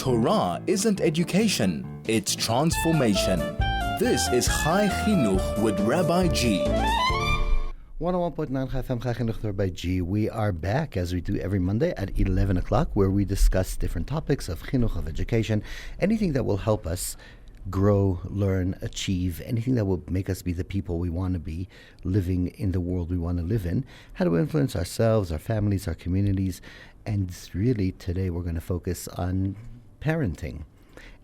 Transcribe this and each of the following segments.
Torah isn't education, it's transformation. This is Chai Chinuch with Rabbi G. 101.9 Chai FM Chai Chinuch with Rabbi G. We are back as we do every Monday at 11 o'clock, where we discuss different topics of chinuch, of education, anything that will help us grow, learn, achieve, anything that will make us be the people we want to be, living in the world we want to live in, how to influence ourselves, our families, our communities. And really today we're going to focus on parenting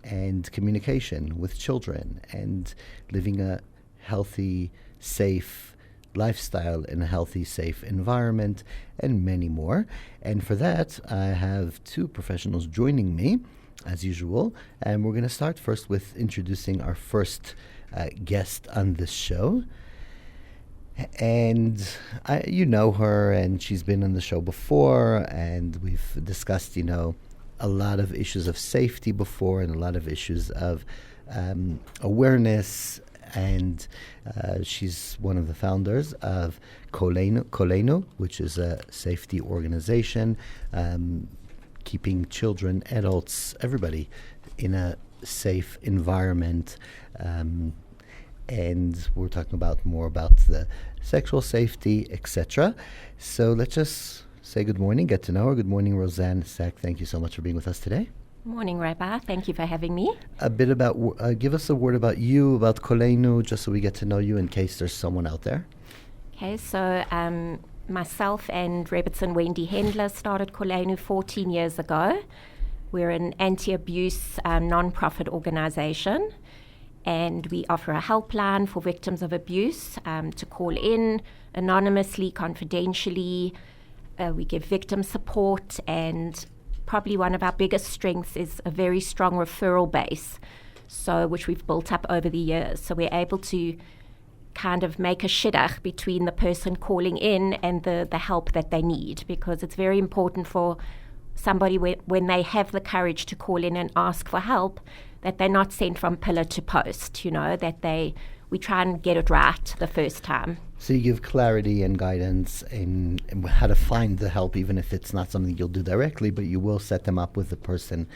and communication with children and living a healthy, safe lifestyle in a healthy, safe environment, and many more. And for that, I have two professionals joining me, as usual, and we're going to start first with introducing our first guest on this show. And you know her, and she's been on the show before, and we've discussed, a lot of issues of safety before and a lot of issues of awareness. And she's one of the founders of Kolenu, which is a safety organization keeping children, adults, everybody in a safe environment. And we're talking more about the sexual safety, etc. So let's just say good morning, get to know her. Good morning, Rozanne. Thank you so much for being with us today. Morning, Rabbi. Thank you for having me. A bit about, give us a word about you, about Kolenu, just so we get to know you in case there's someone out there. Okay, so myself and Rebbitzin Wendy Hendler started Kolenu 14 years ago. We're an anti-abuse non-profit organization, and we offer a helpline for victims of abuse to call in anonymously, confidentially. We give victim support, and probably one of our biggest strengths is a very strong referral base, which we've built up over the years. So we're able to kind of make a shidduch between the person calling in and the help that they need, because it's very important for somebody when they have the courage to call in and ask for help, that they're not sent from pillar to post, that we try and get it right the first time. So you give clarity and guidance in how to find the help, even if it's not something you'll do directly, but you will set them up with the person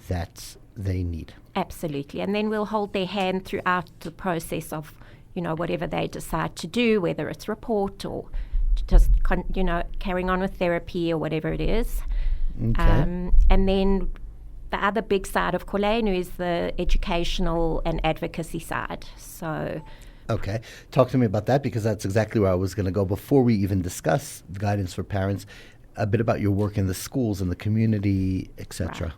that they need. Absolutely. And then we'll hold their hand throughout the process of, whatever they decide to do, whether it's report or just, carrying on with therapy or whatever it is. Okay. And then the other big side of Kolenu is the educational and advocacy side. So, okay. Talk to me about that, because that's exactly where I was going to go before we even discuss guidance for parents, a bit about your work in the schools and the community, etc.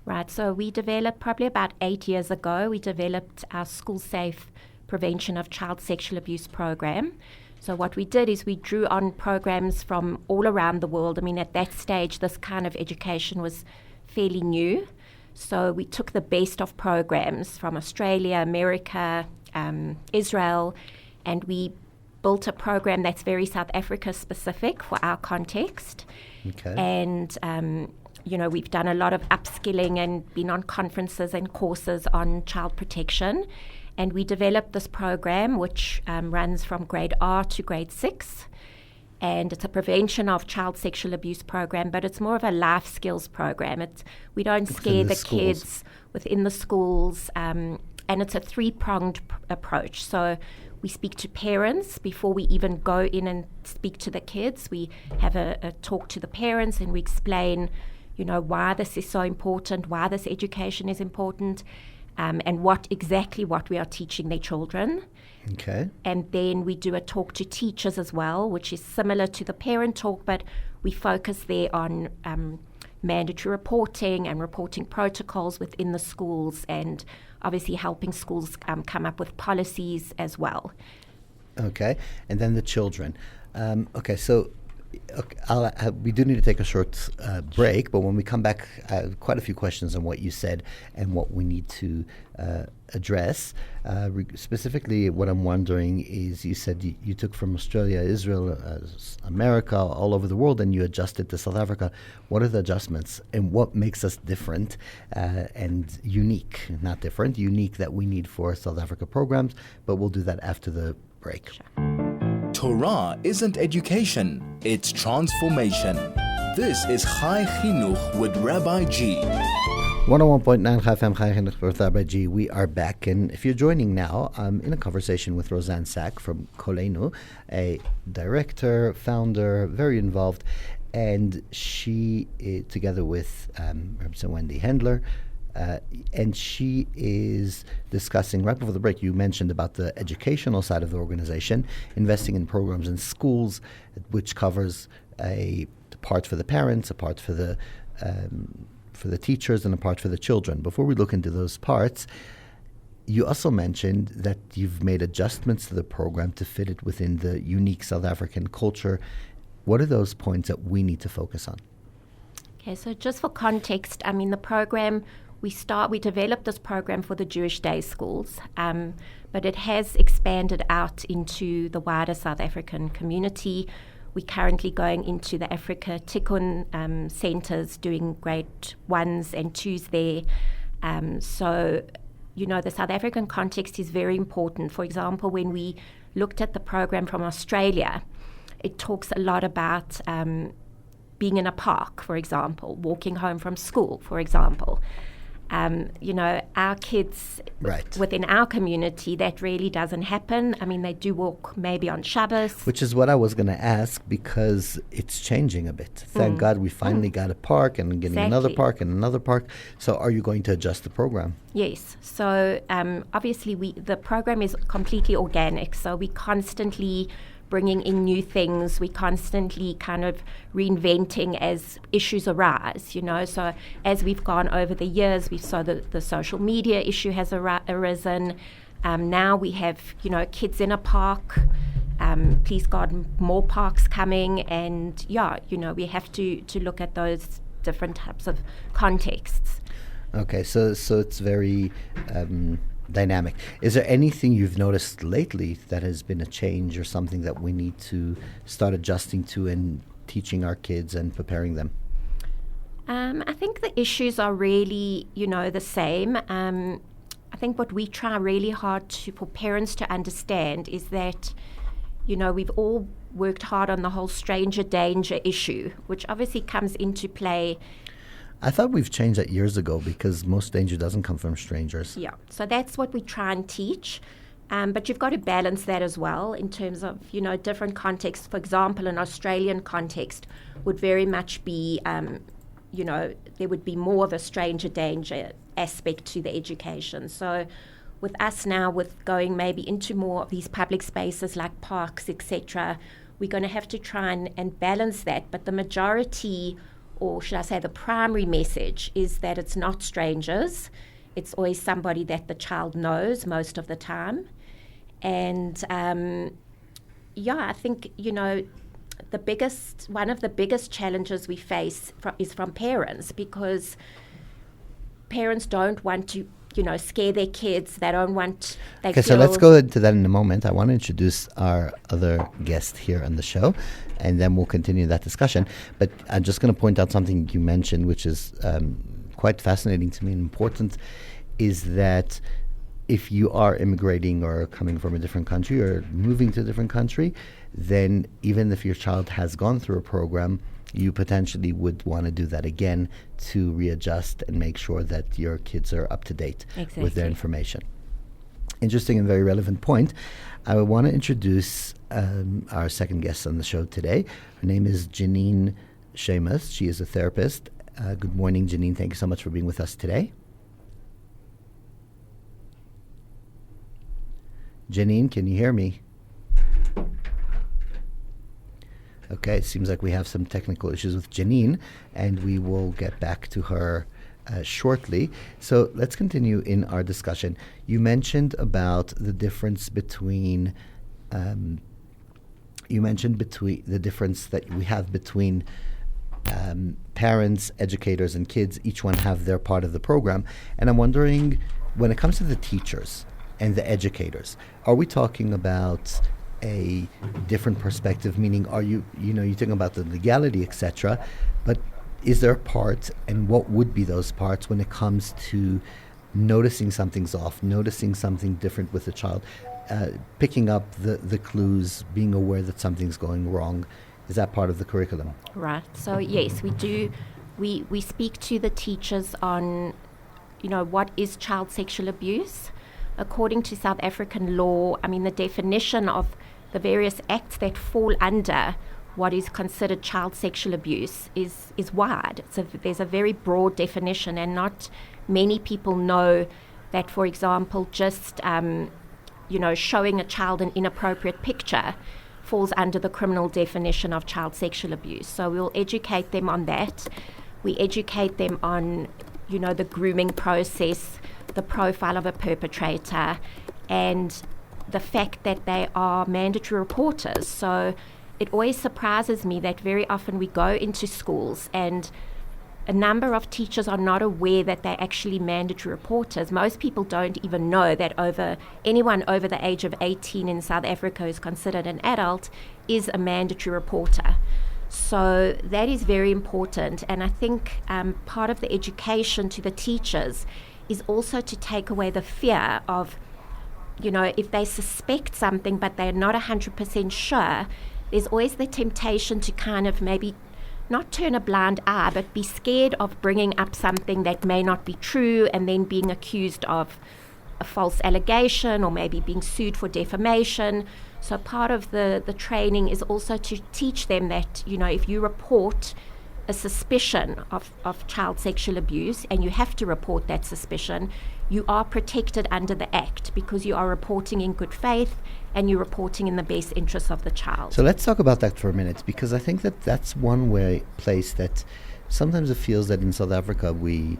Right. So we developed, probably about 8 years ago, we developed our School Safe Prevention of Child Sexual Abuse program. So what we did is we drew on programs from all around the world. I mean, at that stage, this kind of education was fairly new. So we took the best of programs from Australia, America, Israel, and we built a program that's very South Africa specific for our context. Okay. And, we've done a lot of upskilling and been on conferences and courses on child protection. And we developed this program, which runs from grade R to grade 6. And it's a prevention of child sexual abuse program, but it's more of a life skills program. We don't scare the kids within the schools, and it's a three-pronged approach. So we speak to parents before we even go in and speak to the kids. We have a talk to the parents, and we explain, why this is so important, why this education is important, and what we are teaching their children. Okay. And then we do a talk to teachers as well, which is similar to the parent talk, but we focus there on mandatory reporting and reporting protocols within the schools, and obviously helping schools come up with policies as well. Okay. And then the children. So we do need to take a short break, but when we come back, quite a few questions on what you said and what we need to address. Specifically, what I'm wondering is, you said you took from Australia, Israel, America, all over the world, and you adjusted to South Africa. What are the adjustments, and what makes us different and unique? Not different, unique, that we need for South Africa programs, but we'll do that after the break. Sure. Torah isn't education, it's transformation. This is Chai Chinuch with Rabbi G. 101.9 FM, we are back. And if you're joining now, I'm in a conversation with Rozanne Sack from Koleinu, a director, founder, very involved. And she, together with Representative Wendy Hendler, and she is discussing, right before the break, you mentioned about the educational side of the organization, investing in programs in schools, which covers a part for the parents, a part for the teachers, and a part for the children. Before we look into those parts, you also mentioned that you've made adjustments to the program to fit it within the unique South African culture. What are those points that we need to focus on? Okay, so just for context, I mean, the program, we developed this program for the Jewish day schools, but it has expanded out into the wider South African community. We're currently going into the Africa Tikkun centres, doing grade 1s and 2s there. So, the South African context is very important. For example, when we looked at the program from Australia, it talks a lot about being in a park, for example, walking home from school, for example. Our kids within our community, that really doesn't happen. I mean, they do walk maybe on Shamos. Which is what I was going to ask, because it's changing a bit. Thank God we finally got a park and getting another park and another park. So are you going to adjust the program? Yes. So obviously the program is completely organic. So we constantly bringing in new things. We constantly kind of reinventing as issues arise, So as we've gone over the years, we saw the social media issue has arisen. Now we have, kids in a park. Please God, more parks coming. And we have to look at those different types of contexts. Okay, so it's very dynamic. Is there anything you've noticed lately that has been a change or something that we need to start adjusting to and teaching our kids and preparing them? I think the issues are really, the same. I think what we try really hard for parents to understand is that, we've all worked hard on the whole stranger danger issue, which obviously comes into play. I thought we've changed that years ago, because most danger doesn't come from strangers. Yeah, so that's what we try and teach. But you've got to balance that as well in terms of, different contexts. For example, an Australian context would very much be, there would be more of a stranger danger aspect to the education. So with us now, with going maybe into more of these public spaces like parks, etc., we're going to have to try and balance that. But the majority, or should I say the primary message, is that it's not strangers. It's always somebody that the child knows most of the time. And I think, one of the biggest challenges we face is from parents, because parents don't want to, scare their kids. They don't want... So let's go into that in a moment. I want to introduce our other guest here on the show, and then we'll continue that discussion. But I'm just going to point out something you mentioned, which is quite fascinating to me and important, is that if you are immigrating or coming from a different country or moving to a different country, then even if your child has gone through a program, you potentially would want to do that again to readjust and make sure that your kids are up to date with their information. Interesting and very relevant point. I want to introduce our second guest on the show today. Her name is Janine Shamos. She is a therapist. Good morning, Janine. Thank you so much for being with us today. Janine, can you hear me? Okay, it seems like we have some technical issues with Janine, and we will get back to her shortly. So let's continue in our discussion. You mentioned about the difference between the difference that we have between parents, educators, and kids. Each one have their part of the program, and I'm wondering, when it comes to the teachers and the educators, are we talking about a different perspective? Meaning, are you're talking about the legality, etc., but is there a part, and what would be those parts when it comes to noticing something's off, noticing something different with the child, picking up the clues, being aware that something's going wrong? Is that part of the curriculum? Right. So yes, we do. We speak to the teachers on what is child sexual abuse? According to South African law, the definition of the various acts that fall under what is considered child sexual abuse is wide. There's a very broad definition, and not many people know that, for example, just showing a child an inappropriate picture falls under the criminal definition of child sexual abuse. So we'll educate them on that. We educate them on, the grooming process, the profile of a perpetrator, and the fact that they are mandatory reporters. So it always surprises me that very often we go into schools and a number of teachers are not aware that they're actually mandatory reporters. Most people don't even know that anyone over the age of 18 in South Africa who's considered an adult is a mandatory reporter. So that is very important, and I think part of the education to the teachers is also to take away the fear of, if they suspect something but they're not 100% sure, there's always the temptation to kind of maybe not turn a blind eye, but be scared of bringing up something that may not be true and then being accused of a false allegation or maybe being sued for defamation. So part of the training is also to teach them that, if you report a suspicion of child sexual abuse, and you have to report that suspicion, you are protected under the Act because you are reporting in good faith and you're reporting in the best interests of the child. So let's talk about that for a minute, because I think that that's one place that sometimes it feels that in South Africa we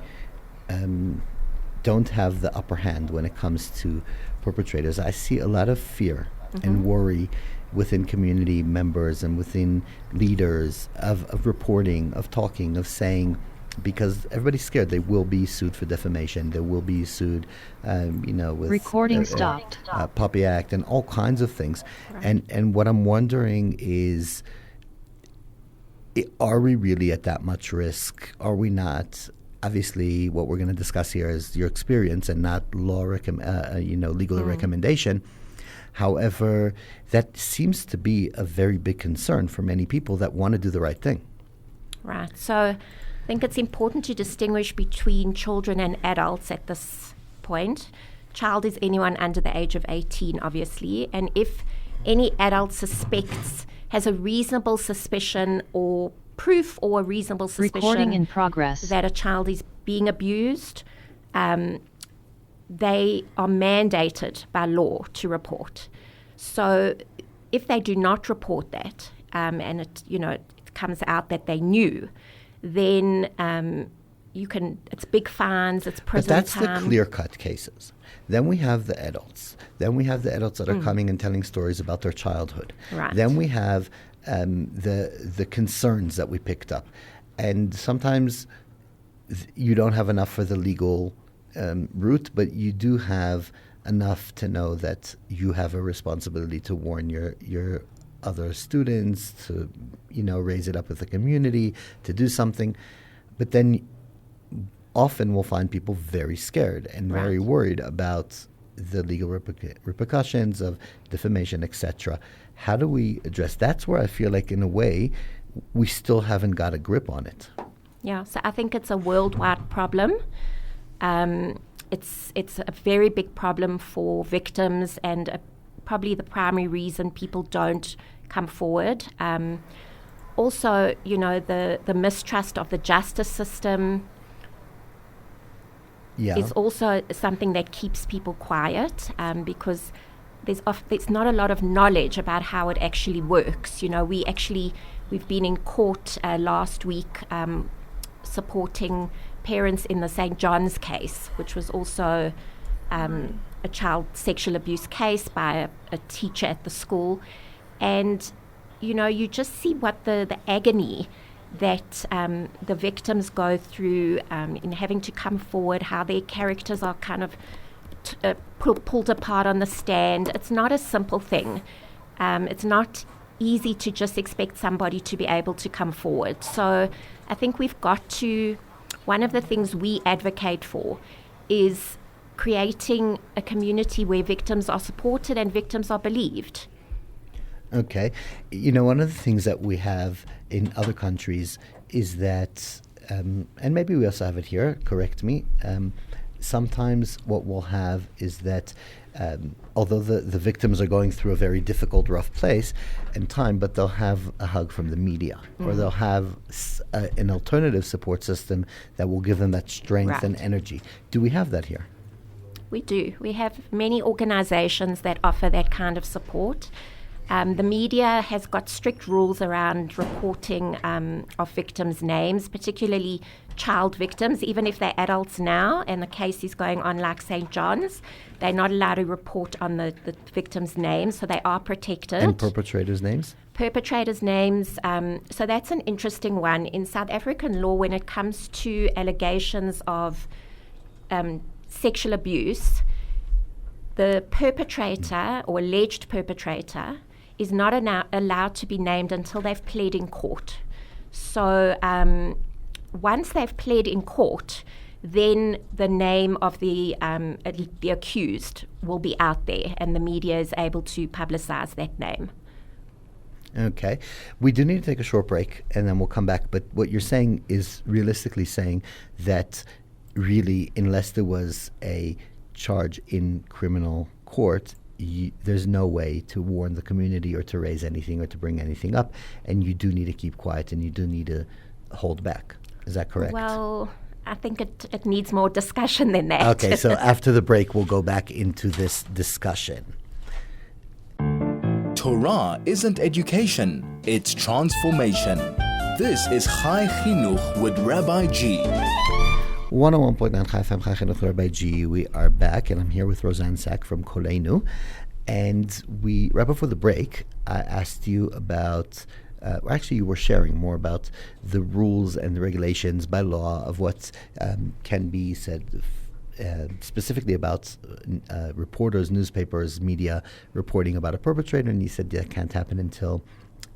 don't have the upper hand when it comes to perpetrators. I see a lot of fear and worry within community members and within leaders of reporting, of talking, of saying, because everybody's scared they will be sued for defamation, they will be sued, with recording stopped, Puppy Act and all kinds of things. Right. And what I'm wondering is, are we really at that much risk? Are we not? Obviously, what we're going to discuss here is your experience and not legal recommendation. However, that seems to be a very big concern for many people that want to do the right thing. Right. So I think it's important to distinguish between children and adults at this point. Child is anyone under the age of 18, obviously. And if any adult has a reasonable suspicion or proof or a reasonable suspicion recording in progress that a child is being abused, they are mandated by law to report. So if they do not report that, and it comes out that they knew, then it's big fines, it's prison time. But that's the clear-cut cases. Then we have the adults. Then we have the adults that are coming and telling stories about their childhood. Right. Then we have the concerns that we picked up. And sometimes you don't have enough for the legal route, but you do have enough to know that you have a responsibility to warn your other students, to raise it up with the community, to do something. But then often we'll find people very scared and very worried about the legal repercussions of defamation, etc. How do we address? That's where I feel like, in a way, we still haven't got a grip on it. Yeah, so I think it's a worldwide problem. It's a very big problem for victims, and probably the primary reason people don't come forward. Also, the mistrust of the justice system is also something that keeps people quiet, because there's not a lot of knowledge about how it actually works. We've been in court last week supporting parents in the St. John's case, which was also a child sexual abuse case by a teacher at the school. And, you just see what the agony that the victims go through in having to come forward, how their characters are kind of pulled apart on the stand. It's not a simple thing. It's not easy to just expect somebody to be able to come forward. So I think one of the things we advocate for is creating a community where victims are supported and victims are believed. Okay. One of the things that we have in other countries is that, and maybe we also have it here, correct me, sometimes what we'll have is that although the victims are going through a very difficult, rough place and time, but they'll have a hug from the media, or they'll have an alternative support system that will give them that strength and energy. Do we have that here? We do. We have many organizations that offer that kind of support. The media has got strict rules around reporting of victims' names, particularly child victims. Even if they're adults now and the case is going on like St. John's, they're not allowed to report on the victims' names, so they are protected. And perpetrators' names? Perpetrators' names. So that's an interesting one. In South African law, when it comes to allegations of sexual abuse, the perpetrator or alleged perpetrator is not allowed to be named until they've pled in court. So once they've pled in court, then the name of the accused will be out there, and the media is able to publicize that name. Okay. We do need to take a short break, and then we'll come back. But what you're saying is realistically saying that really, unless there was a charge in criminal court, there's no way to warn the community or to raise anything or to bring anything up, and you do need to keep quiet and you do need to hold back. Is that correct? Well, I think it needs more discussion than that. Okay, so after the break, we'll go back into this discussion. Torah isn't education, it's transformation. This is Chai Chinuch with Rabbi G. 101.9 Chai FM, Chai Chinuch, Rabbi G. We are back, and I'm here with Rozanne Sack from Koleinu. And right before the break, I asked you about, actually you were sharing more about the rules and the regulations by law of what can be said specifically about reporters, newspapers, media reporting about a perpetrator, and you said that can't happen until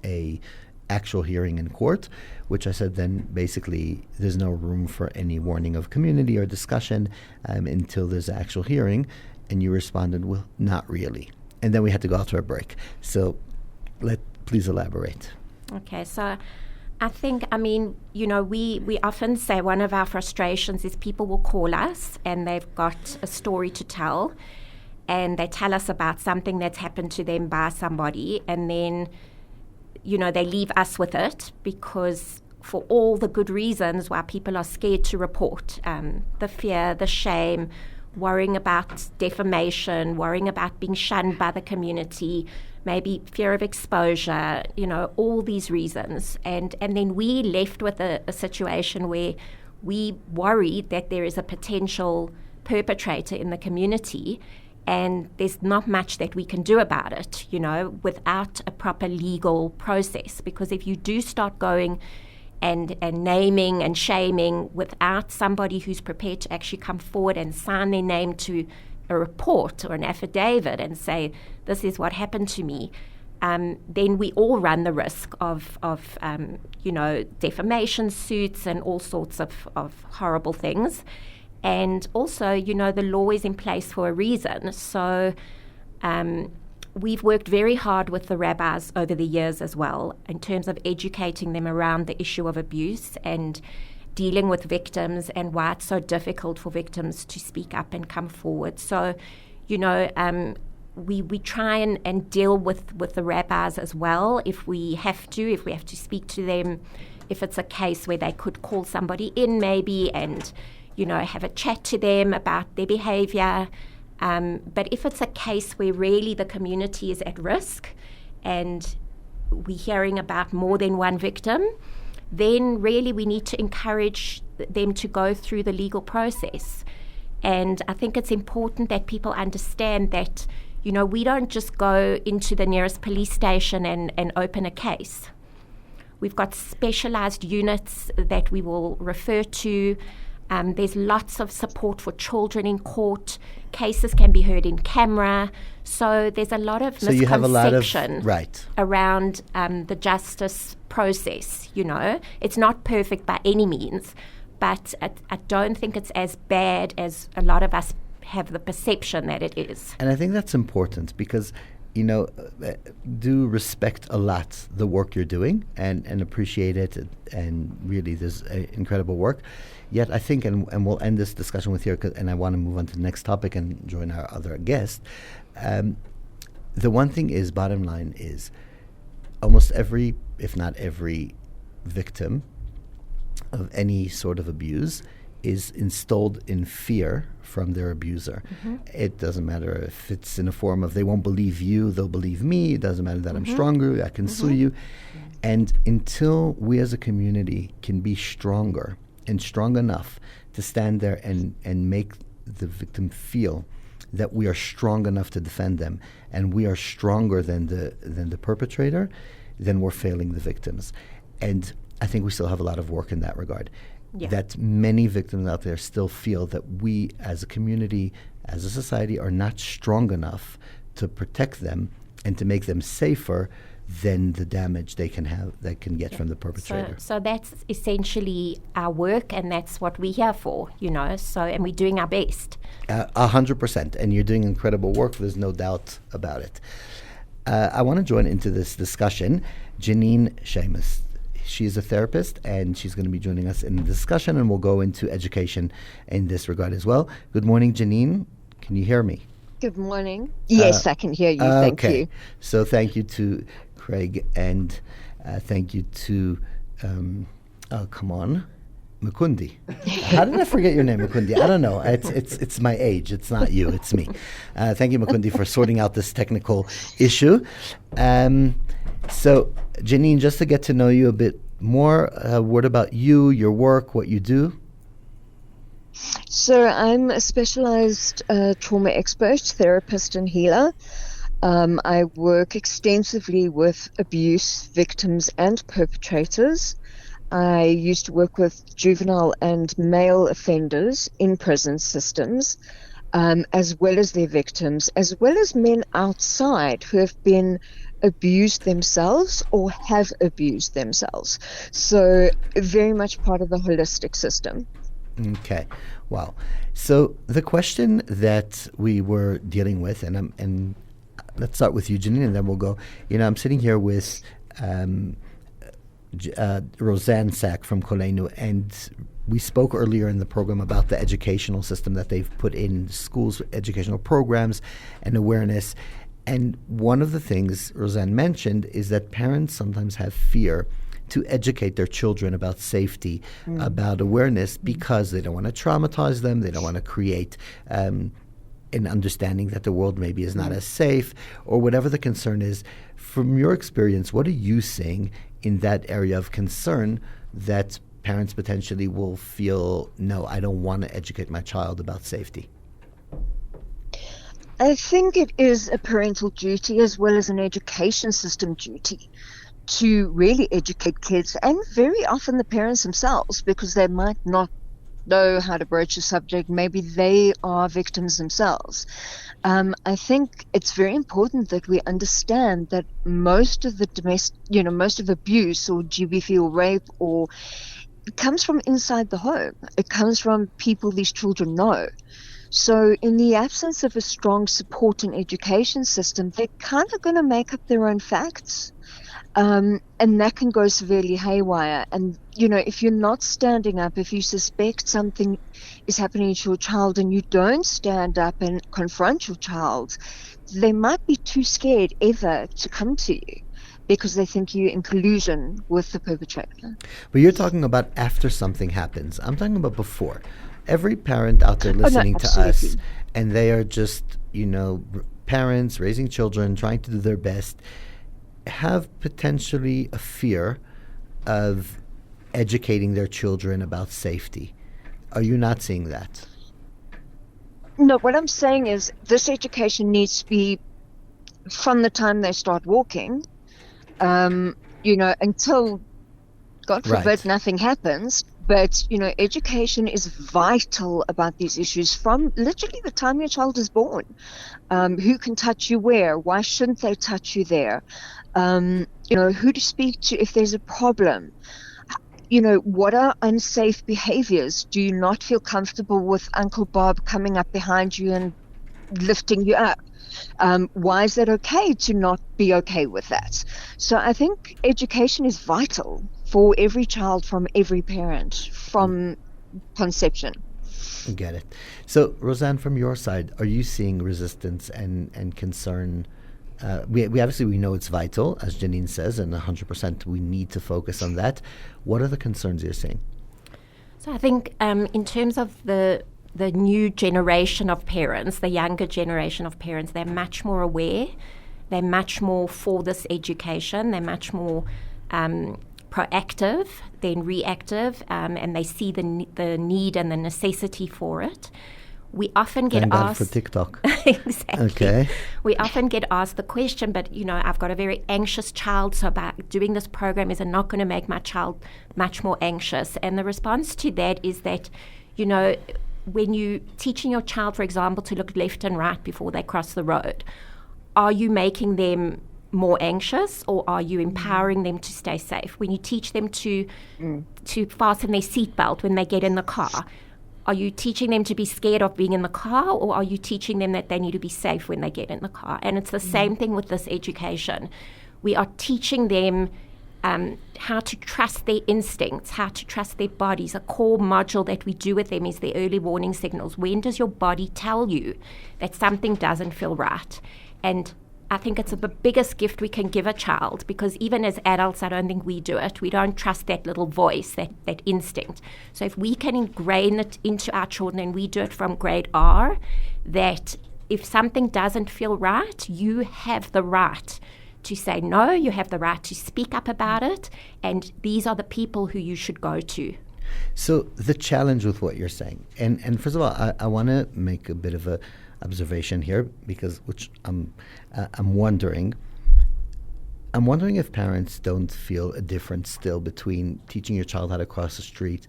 a actual hearing in court, which I said then basically there's no room for any warning of community or discussion until there's an actual hearing, and you responded, well, not really. And then we had to go out to a break. So please elaborate. Okay, so I think, we often say one of our frustrations is people will call us and they've got a story to tell, and they tell us about something that's happened to them by somebody, and then they leave us with it because for all the good reasons why people are scared to report, the fear, the shame, worrying about defamation, worrying about being shunned by the community, maybe fear of exposure, all these reasons. And then we left with a situation where we worry that there is a potential perpetrator in the community, and there's not much that we can do about it, without a proper legal process. Because if you do start going and naming and shaming without somebody who's prepared to actually come forward and sign their name to a report or an affidavit and say, this is what happened to me, then we all run the risk of defamation suits and all sorts of horrible things. And also, the law is in place for a reason. So we've worked very hard with the rabbis over the years as well in terms of educating them around the issue of abuse and dealing with victims and why it's so difficult for victims to speak up and come forward. So, we try and deal with the rabbis as well if we have to speak to them, if it's a case where they could call somebody in maybe and have a chat to them about their behavior. But if it's a case where really the community is at risk and we're hearing about more than one victim, then really we need to encourage them to go through the legal process. And I think it's important that people understand that, we don't just go into the nearest police station and open a case. We've got specialized units that we will refer to. There's lots of support for children in court. Cases can be heard in camera. So there's a lot of misconception around the justice process, It's not perfect by any means, but I don't think it's as bad as a lot of us have the perception that it is. And I think that's important because do respect a lot the work you're doing and appreciate it, and really there's incredible work. Yet I think, and we'll end this discussion with here, and I want to move on to the next topic and join our other guest. The one thing is, bottom line is, almost every, if not every, victim of any sort of abuse is installed in fear from their abuser. It doesn't matter if it's in a form of they won't believe you, they'll believe me. It doesn't matter that I'm stronger, I can sue you. And until we as a community can be stronger and strong enough to stand there and make the victim feel that we are strong enough to defend them and we are stronger than the perpetrator, then we're failing the victims. And I think we still have a lot of work in that regard. Yeah. That many victims out there still feel that we as a community, as a society, are not strong enough to protect them and to make them safer than the damage they can get from the perpetrator. So that's essentially our work, and that's what we're here for, so, and we're doing our best. 100%, and you're doing incredible work, there's no doubt about it. I want to join into this discussion Janine Shamos. She's a therapist, and she's going to be joining us in the discussion, and we'll go into education in this regard as well. Good morning, Janine. Can you hear me? Good morning. Yes, I can hear you. Thank you. So thank you to Craig, and thank you to, Mukundi. How did I forget your name, Mukundi? I don't know. It's my age. It's not you. It's me. Thank you, Mukundi, for sorting out this technical issue. So, Janine, just to get to know you a bit more, a word about you, your work, what you do. So I'm a specialized trauma expert, therapist, and healer. I work extensively with abuse victims and perpetrators. I used to work with juvenile and male offenders in prison systems, as well as their victims, as well as men outside who have been abused themselves or have abused themselves. So very much part of the holistic system. Okay. Wow. So the question that we were dealing with, and let's start with you, Janine, and then we'll go. I'm sitting here with Rozanne Sack from Koleinu, and we spoke earlier in the program about the educational system that they've put in schools, educational programs and awareness. And one of the things Rozanne mentioned is that parents sometimes have fear to educate their children about safety, about awareness, because they don't want to traumatize them. They don't want to create an understanding that the world maybe is not as safe, or whatever the concern is. From your experience, what are you seeing in that area of concern that parents potentially will feel, no, I don't want to educate my child about safety? I think it is a parental duty as well as an education system duty to really educate kids, and very often the parents themselves, because they might not know how to broach a subject. Maybe they are victims themselves. I think it's very important that we understand that most of the most of abuse or GBV or rape it comes from inside the home. It comes from people these children know. So in the absence of a strong support and education system, they're kind of going to make up their own facts. And that can go severely haywire. And, if you're not standing up, if you suspect something is happening to your child and you don't stand up and confront your child, they might be too scared ever to come to you because they think you're in collusion with the perpetrator. But you're talking about after something happens. I'm talking about before. Every parent out there listening to us, and they are just, parents raising children, trying to do their best, have potentially a fear of educating their children about safety. Are you not seeing that? No, what I'm saying is this education needs to be from the time they start walking, until, God forbid, nothing happens. But, education is vital about these issues from literally the time your child is born. Who can touch you where? Why shouldn't they touch you there? Who to speak to if there's a problem. What are unsafe behaviors? Do you not feel comfortable with Uncle Bob coming up behind you and lifting you up. Why is that okay to not be okay with that? So I think education is vital for every child from every parent from conception. Get it. So, Rozanne, from your side, are you seeing resistance and concern? We obviously we know it's vital, as Janine says, and 100% we need to focus on that. What are the concerns you're seeing? So I think in terms of the new generation of parents, the younger generation of parents, they're much more aware. They're much more for this education. They're much more proactive than reactive, and they see the need and the necessity for it. We often get Thank God asked for TikTok. Exactly. Okay. We often get asked the question, but I've got a very anxious child, so by doing this program is it not going to make my child much more anxious? And the response to that is that, when you're teaching your child, for example, to look left and right before they cross the road, are you making them more anxious, or are you empowering them to stay safe? When you teach them to fasten their seatbelt when they get in the car, are you teaching them to be scared of being in the car, or are you teaching them that they need to be safe when they get in the car? And it's the same thing with this education. We are teaching them how to trust their instincts, how to trust their bodies. A core module that we do with them is the early warning signals. When does your body tell you that something doesn't feel right? And I think it's the biggest gift we can give a child, because even as adults, I don't think we do it. We don't trust that little voice, that instinct. So if we can ingrain it into our children, and we do it from grade R, that if something doesn't feel right, you have the right to say no, you have the right to speak up about it, and these are the people who you should go to. So the challenge with what you're saying, and first of all, I want to make a bit of a observation here, because I'm wondering if parents don't feel a difference still between teaching your child how to cross the street,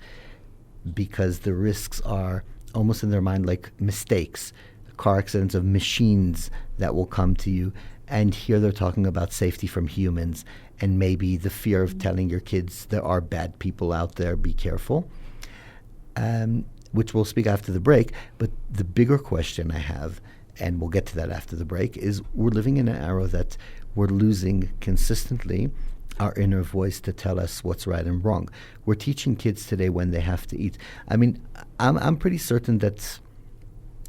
because the risks are almost in their mind like mistakes, car accidents of machines that will come to you, and here they're talking about safety from humans, and maybe the fear of telling your kids there are bad people out there, be careful. Which we'll speak after the break. But the bigger question I have, and we'll get to that after the break, is we're living in an era that we're losing consistently our inner voice to tell us what's right and wrong. We're teaching kids today when they have to eat. I mean, I'm pretty certain that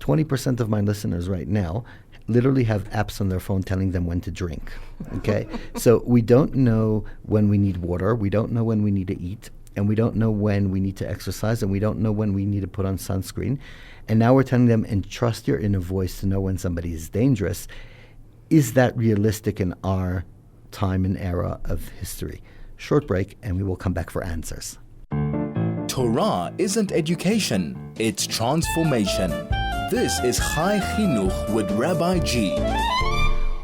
20% of my listeners right now literally have apps on their phone telling them when to drink. Okay? So we don't know when we need water. We don't know when we need to eat. And we don't know when we need to exercise, and we don't know when we need to put on sunscreen. And now we're telling them, and trust your inner voice to know when somebody is dangerous. Is that realistic in our time and era of history? Short break, and we will come back for answers. Torah isn't education, it's transformation. This is Chai Chinuch with Rabbi G.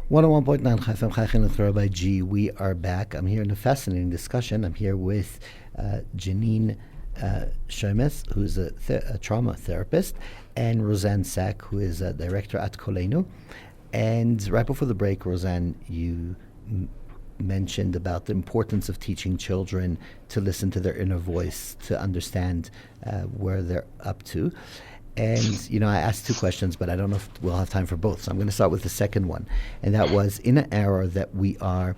101.9 Chai FM, Chai Chinuch, Rabbi G. We are back. I'm here in a fascinating discussion. I'm here with Janine Shamos, who's a trauma therapist, and Rozanne Sack, who is a director at Kolenu. And right before the break, Rozanne, you mentioned about the importance of teaching children to listen to their inner voice, to understand where they're up to. And, I asked two questions, but I don't know if we'll have time for both. So I'm going to start with the second one. And that was, in an era that we are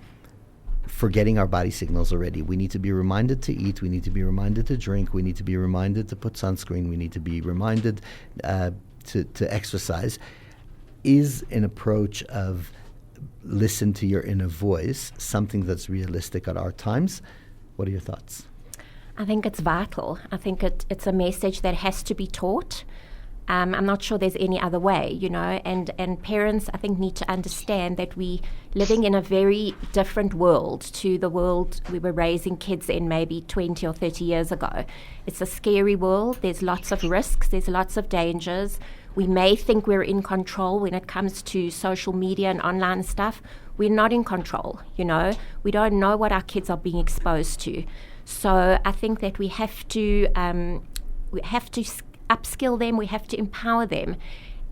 forgetting our body signals already, we need to be reminded to eat, we need to be reminded to drink, we need to be reminded to put sunscreen, we need to be reminded to exercise. Is an approach of listen to your inner voice something that's realistic at our times? What are your thoughts? I think it's vital. I think it's a message that has to be taught. I'm not sure there's any other way, and parents, I think, need to understand that we living in a very different world to the world we were raising kids in maybe 20 or 30 years ago. It's a scary world. There's lots of risks. There's lots of dangers. We may think we're in control when it comes to social media and online stuff. We're not in control, We don't know what our kids are being exposed to. So I think that we have to upskill them, we have to empower them.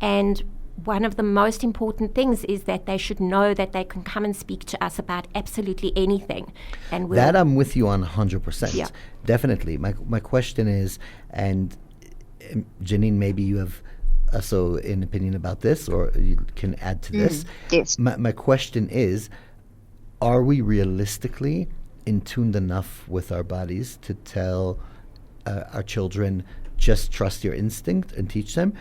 And one of the most important things is that they should know that they can come and speak to us about absolutely anything. And that I'm with you on 100%. Yeah. Definitely. My question is, and Janine, maybe you have also an opinion about this, or you can add to this. Yes. My question is, are we realistically in tuned enough with our bodies to tell our children, just trust your instinct and teach them?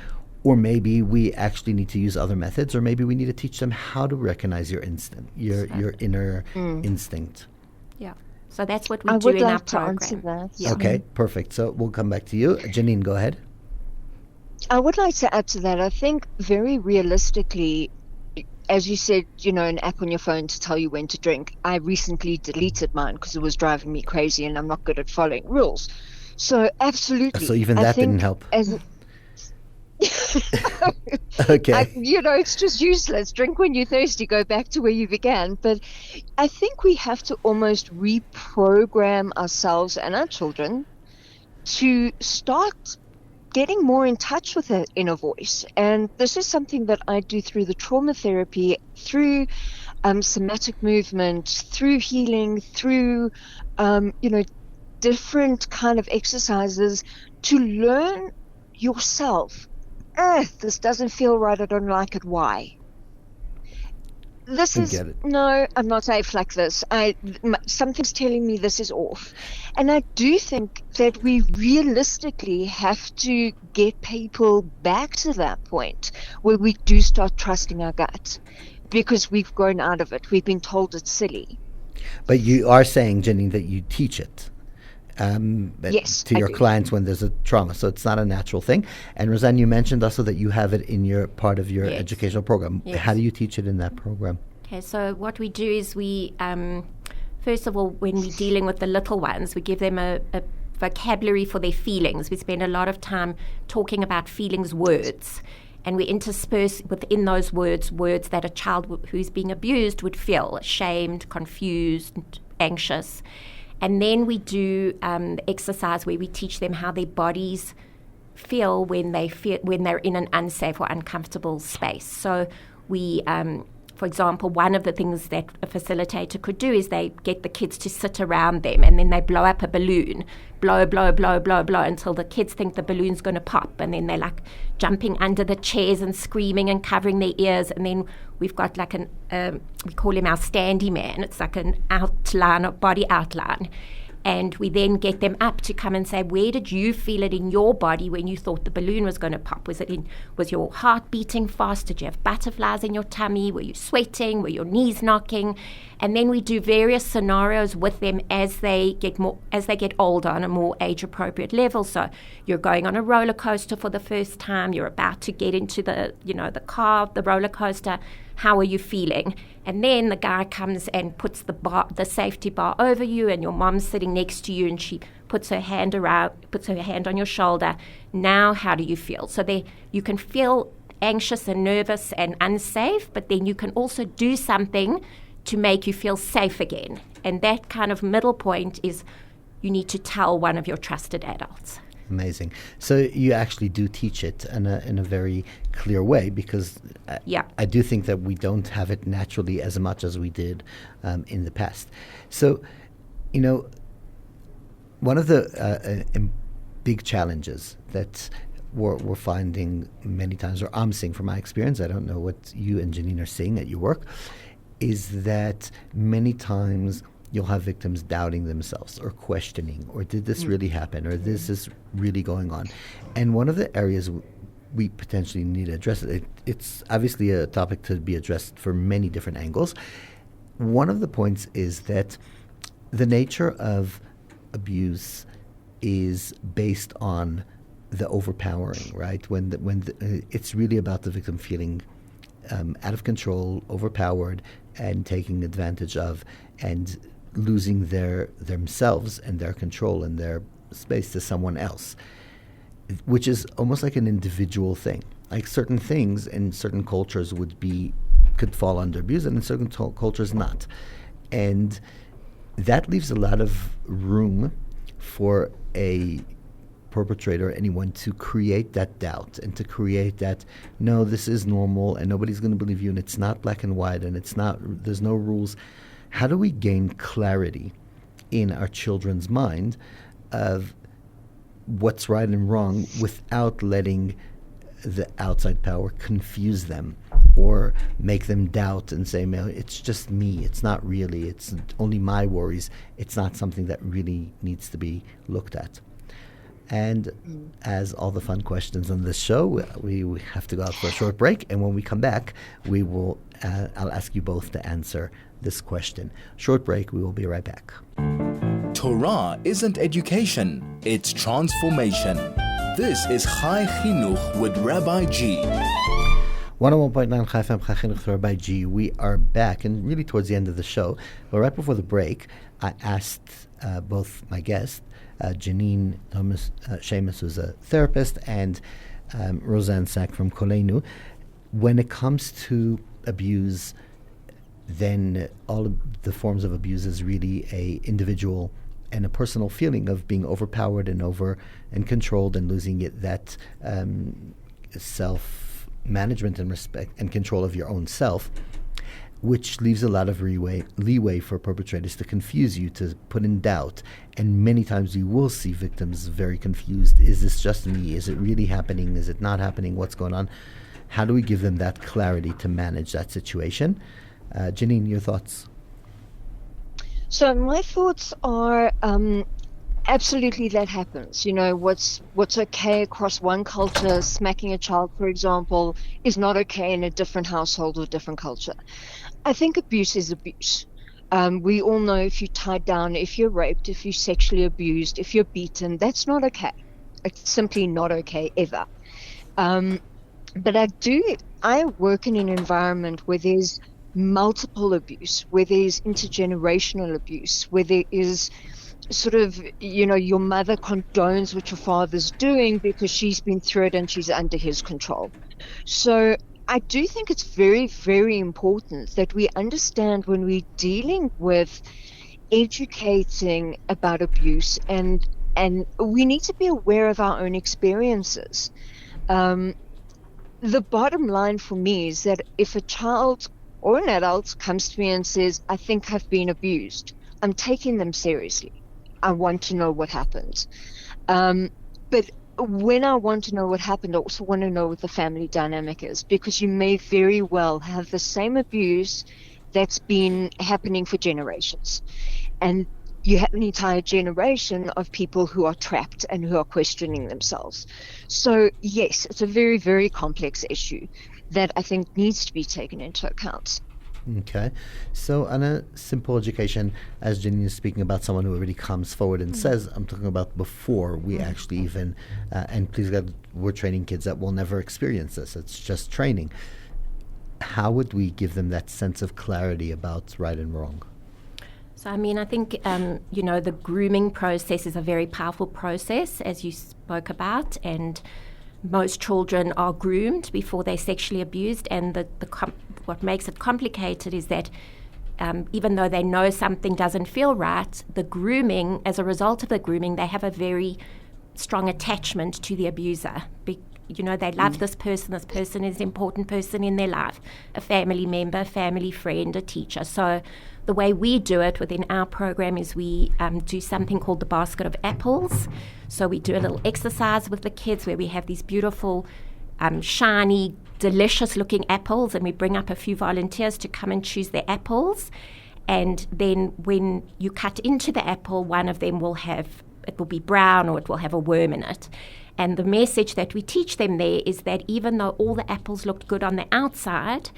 Or maybe we actually need to use other methods, or maybe we need to teach them how to recognize your instinct, your inner instinct. Yeah. So that's what we I do would in like our to program. answer that. Yeah. Okay, perfect. So we'll come back to you. Janine, go ahead. I would like to add to that. I think very realistically, as you said, an app on your phone to tell you when to drink. I recently deleted mine because it was driving me crazy, and I'm not good at following rules. So absolutely. So even I that didn't think help. Okay. Okay. It's just useless. Drink when you're thirsty, go back to where you began. But I think we have to almost reprogram ourselves and our children to start getting more in touch with their inner voice. And this is something that I do through the trauma therapy, through somatic movement, through healing, through, different kind of exercises to learn yourself. This doesn't feel right. I don't like it. Why? This I is get it. no. I'm not safe like this. Something's telling me this is off, and I do think that we realistically have to get people back to that point where we do start trusting our gut, because we've grown out of it. We've been told it's silly. But you are saying, Janine, that you teach it. Yes, to I your do. clients when there's a trauma, so it's not a natural thing. And Rozanne, you mentioned also that you have it in your part of your Yes. educational program. Yes. How do you teach it in that program? Okay, so what we do is we, first of all, when we're dealing with the little ones, we give them a vocabulary for their feelings. We spend a lot of time talking about feelings words, and we intersperse within those words that a child who's being abused would feel: ashamed, confused, anxious. And then we do the exercise where we teach them how their bodies feel when they're in an unsafe or uncomfortable space. So we, for example, one of the things that a facilitator could do is they get the kids to sit around them, and then they blow up a balloon, blow, blow, blow, blow, blow, until the kids think the balloon's going to pop, and then they're like jumping under the chairs and screaming and covering their ears. And then we've got like we call him our standy man. It's like an outline, a body outline. And we then get them up to come and say, where did you feel it in your body when you thought the balloon was going to pop? Was your heart beating fast? Did you have butterflies in your tummy? Were you sweating? Were your knees knocking? And then we do various scenarios with them as they get older on a more age-appropriate level. So you're going on a roller coaster for the first time. You're about to get into the car, the roller coaster. How are you feeling? And then the guy comes and puts the safety bar over you, and your mom's sitting next to you, and she puts her hand on your shoulder. Now, how do you feel? So you can feel anxious and nervous and unsafe, but then you can also do something to make you feel safe again. And that kind of middle point is you need to tell one of your trusted adults. Amazing. So you actually do teach it in a very clear way, because I do think that we don't have it naturally as much as we did in the past. So, one of the big challenges that we're finding many times, or I'm seeing from my experience, I don't know what you and Janine are seeing at your work, is that many times you'll have victims doubting themselves or questioning, or did this really happen, or this is really going on. And one of the areas we potentially need to address it's obviously a topic to be addressed for many different angles. One of the points is that the nature of abuse is based on the overpowering, right? When it's really about the victim feeling out of control, overpowered, and taking advantage of, and losing themselves and their control and their space to someone else, which is almost like an individual thing. Like certain things in certain cultures could fall under abuse, and in certain cultures not. And that leaves a lot of room for a perpetrator, anyone, to create that doubt and to create that, no, this is normal and nobody's going to believe you, and it's not black and white, and there's no rules. How do we gain clarity in our children's mind of what's right and wrong without letting the outside power confuse them or make them doubt and say, "No, it's just me. It's not really. It's only my worries. It's not something that really needs to be looked at." And as all the fun questions on this show, we have to go out for a short break. And when we come back, we will. I'll ask you both to answer this question. Short break. We will be right back. Torah isn't education, it's transformation. This is Chai Chinuch with Rabbi G. 101.9 Chai FM, Chai Chinuch with Rabbi G. We are back, and really towards the end of the show. But right before the break, I asked both my guests, Janine Shamos, who's a therapist, and Rozanne Sack from Koleinu, when it comes to abuse, then all of the forms of abuse is really a individual and a personal feeling of being overpowered and controlled and losing that self-management and respect and control of your own self, which leaves a lot of leeway for perpetrators to confuse you, to put in doubt. And many times you will see victims very confused. Is this just me? Is it really happening? Is it not happening? What's going on? How do we give them that clarity to manage that situation? Janine, your thoughts? So my thoughts are absolutely that happens. You know, what's okay across one culture, smacking a child, for example, is not okay in a different household or different culture. I think abuse is abuse. We all know if you're tied down, if you're raped, if you're sexually abused, if you're beaten, that's not okay. It's simply not okay ever. But I work in an environment where there's multiple abuse, where there's intergenerational abuse, where there is sort of, you know, your mother condones what your father's doing because she's been through it and she's under his control. So I do think it's very, very important that we understand when we're dealing with educating about abuse, and we need to be aware of our own experiences. The bottom line for me is that if a child or an adult comes to me and says, "I think I've been abused," I'm taking them seriously. I want to know what happened. But when I want to know what happened, I also want to know what the family dynamic is, because you may very well have the same abuse that's been happening for generations. And you have an entire generation of people who are trapped and who are questioning themselves. So yes, it's a very, very complex issue that I think needs to be taken into account. Okay. So on a simple education, as Janine is speaking about someone who already comes forward and says, I'm talking about before we actually even, and please God, we're training kids that will never experience this. It's just training. How would we give them that sense of clarity about right and wrong? So, I mean, I think, the grooming process is a very powerful process, as you spoke about, and most children are groomed before they're sexually abused, and what makes it complicated is that even though they know something doesn't feel right, the grooming, as a result of the grooming, they have a very strong attachment to the abuser. They love this person is an important person in their life, a family member, family friend, a teacher. So the way we do it within our program is we do something called the basket of apples. So we do a little exercise with the kids where we have these beautiful, shiny, delicious-looking apples, and we bring up a few volunteers to come and choose their apples. And then when you cut into the apple, one of them it will be brown or it will have a worm in it. And the message that we teach them there is that even though all the apples looked good on the outside,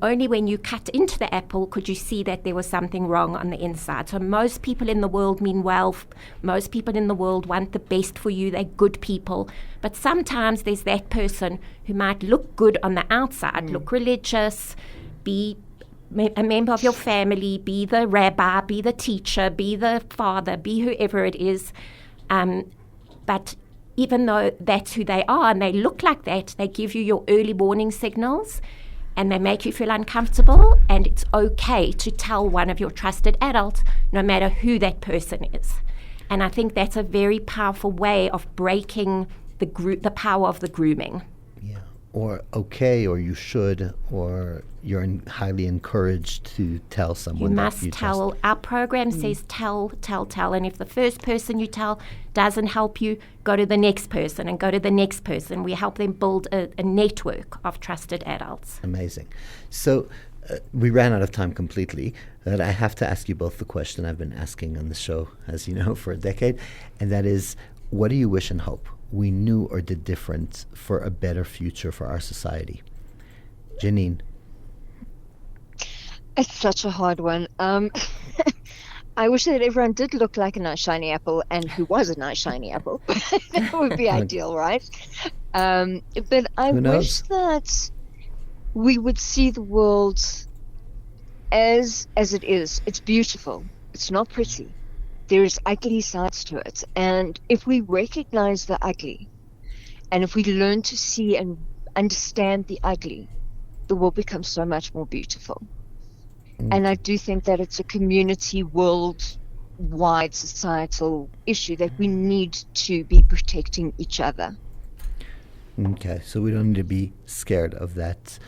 only when you cut into the apple could you see that there was something wrong on the inside. So most people in the world mean well. Most people in the world want the best for you. They're good people. But sometimes there's that person who might look good on the outside, look religious, be a member of your family, be the rabbi, be the teacher, be the father, be whoever it is. But even though that's who they are and they look like that, they give you your early warning signals and they make you feel uncomfortable, and it's okay to tell one of your trusted adults, no matter who that person is. And I think that's a very powerful way of breaking the power of the grooming. Yeah. or okay, or you should, or you're highly encouraged to tell someone You that must you tell. trust. Our program says tell, tell, tell. And if the first person you tell doesn't help you, go to the next person and go to the next person. We help them build a network of trusted adults. Amazing. So we ran out of time completely, but I have to ask you both the question I've been asking on the show, as you know, for a decade, and that is, what do you wish and hope we knew or did different for a better future for our society? Janine. It's such a hard one. I wish that everyone did look like a nice shiny apple and who was a nice shiny apple. That would be ideal, right? But I Who knows? wish that we would see the world as it is. It's beautiful. It's not pretty. There's ugly sides to it. And if we recognize the ugly, and if we learn to see and understand the ugly, the world becomes so much more beautiful. And I do think that it's a community, worldwide, societal issue that we need to be protecting each other. Okay, so we don't need to be scared of that,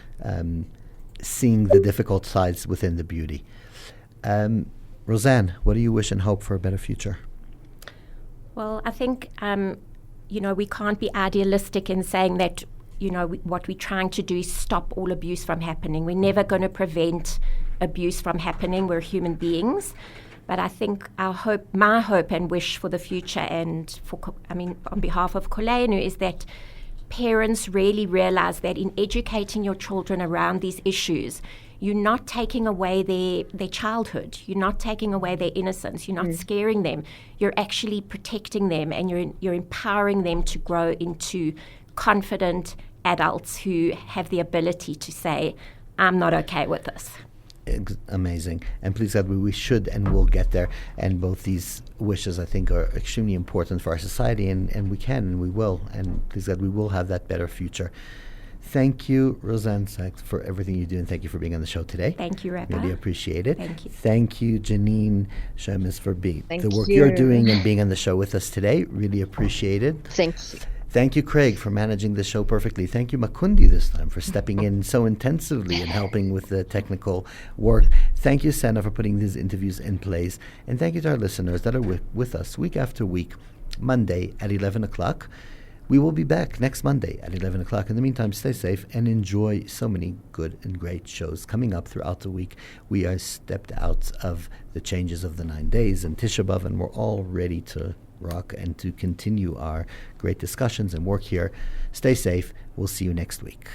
seeing the difficult sides within the beauty. Rozanne, what do you wish and hope for a better future? Well, I think, we can't be idealistic in saying that, what we're trying to do is stop all abuse from happening. We're never going to prevent abuse from happening. We're human beings. But I think my hope and wish for the future and on behalf of Kolenu is that parents really realize that in educating your children around these issues, you're not taking away their childhood. You're not taking away their innocence. You're not scaring them. You're actually protecting them, and you're empowering them to grow into confident adults who have the ability to say, I'm not okay with this. Amazing. And please God, we should and will get there. And both these wishes, I think, are extremely important for our society, and we can and we will. And please God, we will have that better future. Thank you, Rozanne Sachs, for everything you do, and thank you for being on the show today. Thank you, Rabbi. Really appreciate it. Thank you. Thank you, Janine Shamos, for the work you. you're doing and being on the show with us today. Really appreciate it. Thank you. Thank you, Craig, for managing the show perfectly. Thank you, Makundi, this time, for stepping in so intensively and helping with the technical work. Thank you, Senna, for putting these interviews in place. And thank you to our listeners that are with us week after week, Monday at 11 o'clock. We will be back next Monday at 11 o'clock. In the meantime, stay safe and enjoy so many good and great shows coming up throughout the week. We are stepped out of the changes of the 9 days and Tisha B'Av, and we're all ready to rock and to continue our great discussions and work here. Stay safe. We'll see you next week.